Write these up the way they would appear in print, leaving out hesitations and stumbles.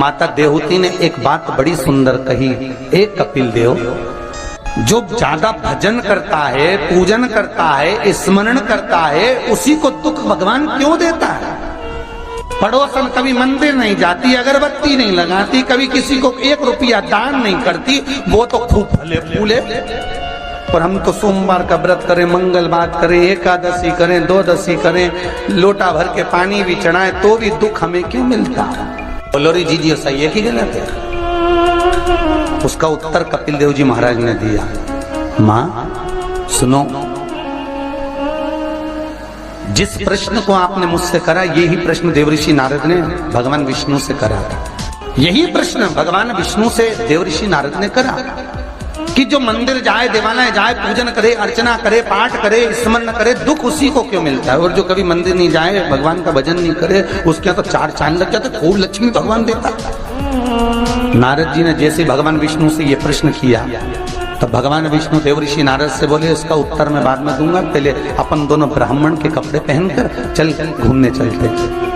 माता देवहूति ने एक बात बड़ी सुंदर कही, एक कपिल देव, जो ज्यादा भजन करता है, पूजन करता है, स्मरण करता है, उसी को दुख भगवान क्यों देता है? पड़ोसन कभी मंदिर नहीं जाती, अगरबत्ती नहीं लगाती, कभी किसी को 1 रुपया दान नहीं करती, वो तो खूब फले फूले। और हम तो सोमवार का व्रत करें, मंगलवार करें, एकादशी करें, द्वादशी करें, लोटा भर के पानी भी चढ़ाएं, तो भी दुख हमें क्यों मिलता? बोलो रे जी सही है कि गलत है? उसका उत्तर कपिल देव जी महाराज ने दिया, मां सुनो, जिस प्रश्न को आपने मुझसे करा, यही प्रश्न देवऋषि नारद ने भगवान विष्णु से करा था। यही प्रश्न भगवान विष्णु से देवऋषि नारद ने करा कि जो मंदिर जाए, देवालय जाए, पूजन करे, अर्चना करे, पाठ करे, स्मरण करे, दुख उसी को क्यों मिलता है? और जो कभी मंदिर नहीं जाए, भगवान का भजन नहीं करे, उसके यहाँ तो 4 चांद लग जाते, खूब लक्ष्मी भगवान देता। नारद जी ने जैसे भगवान विष्णु से ये प्रश्न किया, तो भगवान विष्णु देवऋषि नारद से बोले, इसका उत्तर मैं बाद में दूंगा, पहले अपन दोनों ब्राह्मण के कपड़े पहनकर चल घूमने चलते।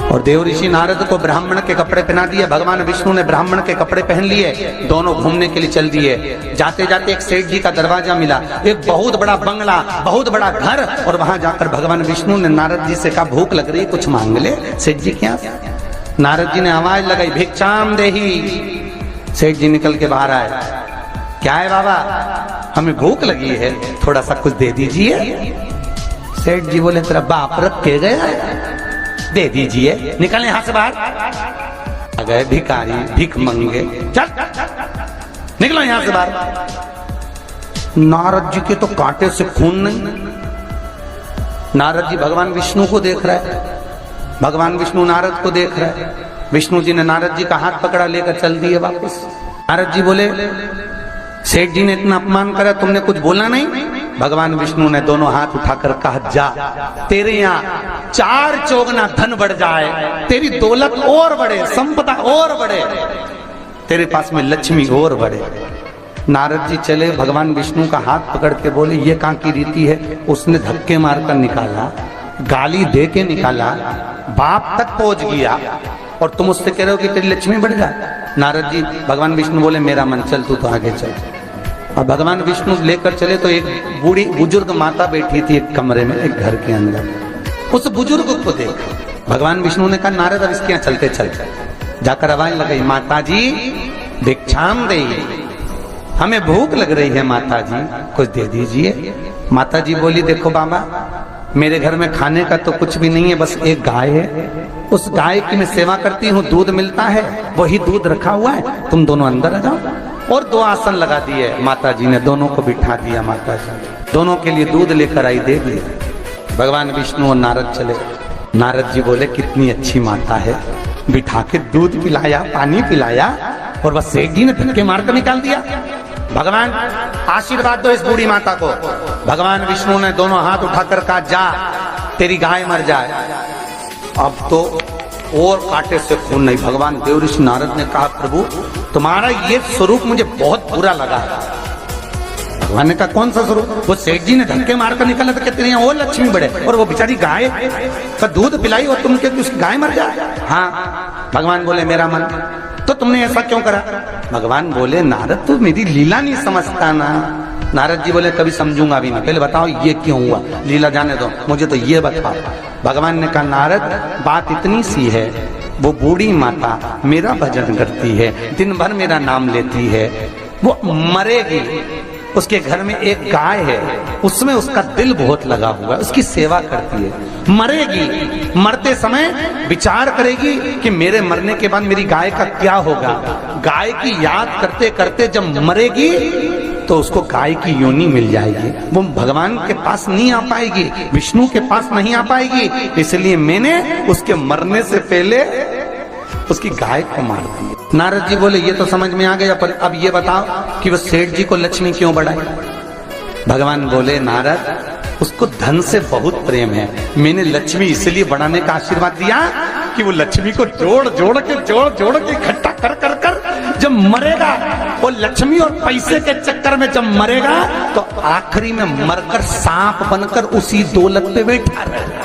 और देवऋषि नारद को ब्राह्मण के कपड़े पहना दिए, भगवान विष्णु ने ब्राह्मण के कपड़े पहन लिए, दोनों घूमने के लिए चल दिए। जाते जाते एक सेठ जी का दरवाजा मिला, एक बहुत बड़ा बंगला, बहुत बड़ा घर, और वहां जाकर भगवान विष्णु ने नारद जी से कहा, भूख लग रही, कुछ मांग ले। सेठ जी क्या? नारद जी ने आवाज लगाई, भिक्षाम देही। सेठ जी निकल के बाहर आए, क्या है बाबा? हमें भूख लगी है, थोड़ा सा कुछ दे दीजिए। सेठ जी बोले, तेरा बाप रख के गया है, दे दीजिए। निकल यहां से बाहर। आ गए भिखारी, भीख मंगे, चल निकलो यहां से बाहर। नारद जी के तो कांटे से खून नहीं। नारद जी भगवान विष्णु को देख रहे हैं, भगवान विष्णु नारद को देख रहे हैं। विष्णु जी ने नारद जी का हाथ पकड़ा, लेकर चल दिए वापस। नारद जी बोले, सेठ जी ने इतना अपमान करा, तुमने कुछ बोला नहीं? भगवान विष्णु ने दोनों हाथ उठाकर कहा, जा, तेरे यहाँ 4 चौगुना धन बढ़ जाए, तेरी दौलत और बढ़े, संपदा और बढ़े, तेरे पास में लक्ष्मी और बढ़े। नारद जी चले, भगवान विष्णु का हाथ पकड़ के बोले, ये कहाँ की रीति है? उसने धक्के मारकर निकाला, गाली दे के निकाला, बाप तक पहुंच गया, और तुम उससे कह रहे हो कि तेरी लक्ष्मी बढ़ जाए। नारद जी, भगवान विष्णु बोले, मेरा मन, चल तू तो आगे चल। और भगवान विष्णु लेकर चले तो एक बूढ़ी बुजुर्ग माता बैठी थी एक कमरे में, एक घर के अंदर। उस बुजुर्ग को देख भगवान विष्णु ने कहा, नारद अब इसके यहाँ चलते चलते। जाकर आवाज लगाई, माता जी भिक्षाम देही, हमें भूख लग रही है माता जी, कुछ दे दीजिए। माता जी बोली, देखो बाबा, मेरे घर में खाने का तो कुछ भी नहीं है, बस एक गाय है, उस गाय की मैं सेवा करती हूँ, दूध मिलता है, वही दूध रखा हुआ है, तुम दोनों अंदर आ जाओ। और 2 आसन लगा दिए माता जी ने, दोनों को बिठा दिया। माता जी दोनों के लिए दूध लेकर आई, दे दिया। भगवान विष्णु और नारद चले। नारद जी बोले, कितनी अच्छी माता है, बिठा के दूध पिलाया, पानी पिलाया, और बस सेठ जी ने धक्के मारकर निकाल दिया। भगवान आशीर्वाद दो इस बूढ़ी माता को। भगवान विष्णु ने दोनों हाथ उठाकर कहा, जा, तेरी गाय मर जाए। अब तो और कांटे से खून नहीं। भगवान देवऋषि नारद ने कहा, प्रभु तुम्हारा ये स्वरूप मुझे बहुत बुरा लगा। भगवान ने कहा, कौन सा स्वरूप? वो सेठ जी ने धक्के मारकर निकाला था, कहते हैं और लक्ष्मी बढ़े, और वो बेचारी गाय का दूध पिलाई और तुम कहते उसकी गाय मर जाए। हाँ। भगवान बोले, मेरा मन, तो तुमने ऐसा क्यों करा? भगवान बोले, नारद तू मेरी लीला नहीं समझता ना। नारद जी बोले, कभी समझूंगा भी नहीं, पहले बताओ ये क्यों हुआ, लीला जाने दो, मुझे तो ये बताओ। भगवान ने कहा, नारद बात इतनी सी है, वो बूढ़ी माता मेरा भजन करती है, दिन भर मेरा नाम लेती है, वो मरेगी, उसके घर में एक गाय है, उसमें उसका दिल बहुत लगा हुआ है, उसकी सेवा करती है, मरेगी, मरते समय विचार करेगी कि मेरे मरने के बाद मेरी गाय का क्या होगा। गाय की याद करते करते जब मरेगी तो उसको गाय की योनि मिल जाएगी, वो भगवान के पास नहीं आ पाएगी, विष्णु के पास नहीं आ पाएगी, इसलिए मैंने उसके मरने से पहले उसकी गाय को मार दी। नारद जी बोले, ये तो समझ में आ गया, पर अब ये बताओ कि वो सेठ जी को लक्ष्मी क्यों बढ़ाई? भगवान बोले, नारद उसको धन से बहुत प्रेम है, मैंने लक्ष्मी इसलिए बढ़ाने का आशीर्वाद दिया कि वो लक्ष्मी को जोड़ जोड़ के इकट्ठा कर कर कर जब मरेगा, वो लक्ष्मी और पैसे के चक्कर में जब मरेगा तो आखिरी में मरकर सांप बनकर उसी दौलत पे बैठा रहेगा।